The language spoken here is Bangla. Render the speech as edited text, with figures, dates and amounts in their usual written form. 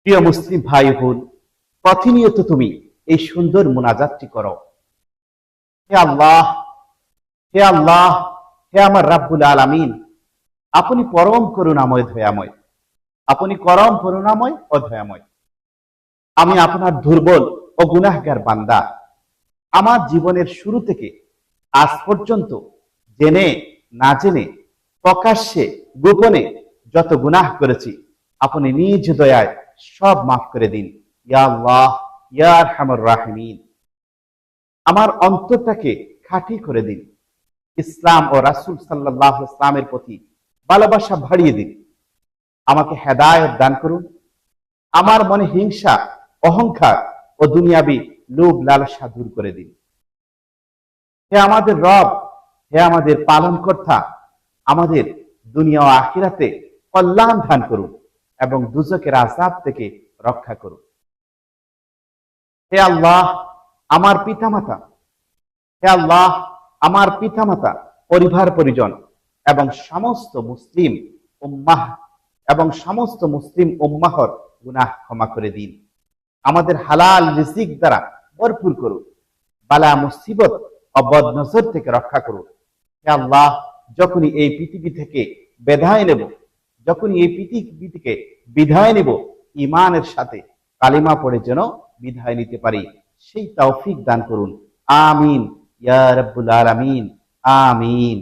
প্রিয় মুসলিম ভাই বোন, প্রতিনিয়ত তুমি এই সুন্দর মুনাজাতটি করো। হে আল্লাহ, হে আল্লাহ, হে আমার রাব্বুল আলামিন, আপনি পরম করুণাময় দয়াময়, আপনি পরম করুণাময় ও দয়াময়। আমি আপনার দুর্বল ও গুনাহগার বান্দা। আমার জীবনের শুরু থেকে আজ পর্যন্ত জেনে না জেনে, প্রকাশ্যে গোপনে যত গুনাহ করেছি, আপনি নিজ দয়ায় সব মাফ করে দিন। ইয়া আল্লাহ, ইয়া আরহামার রাহিমিন। আমার অন্তরটাকে খাঁটি করে দিন। ইসলাম ও রাসূল সাল্লাল্লাহু আলাইহি ওয়াসাল্লামের প্রতি ভালোবাসা বাড়িয়ে দিন। আমাকে হেদায়েত দান করুন। আমার মনে হিংসা, অহংকার ও দুনিয়াবি লোভ লালসা দূর করে দিন। হে আমাদের রব, হে আমাদের পালনকর্তা, আমাদের দুনিয়া ও আখিরাতে কল্যাণ দান করুন এবং দুজকের আযাব থেকে রক্ষা করুন। হে আল্লাহ, আমার পিতামাতা, হে আল্লাহ, আমার পিতামাতা, পরিবার পরিজন এবং সমস্ত মুসলিম উম্মাহ এবং সমস্ত মুসলিম উম্মাহর গুনাহ ক্ষমা করে দিন। আমাদের হালাল রিজিক দ্বারা ভরপুর করুন। বালা মুসিবত ও বদনজর থেকে রক্ষা করুন। হে আল্লাহ, যখনই এই পৃথিবী থেকে বিদায় নেব, যখনই এই পৃথিবী থেকে বিদায় নেব, ঈমানের সাথে কালিমা পড়ে যেন বিদায় নিতে পারি, সেই তৌফিক দান করুন। আমিন ইয়া রাব্বুল আলামিন। আমিন।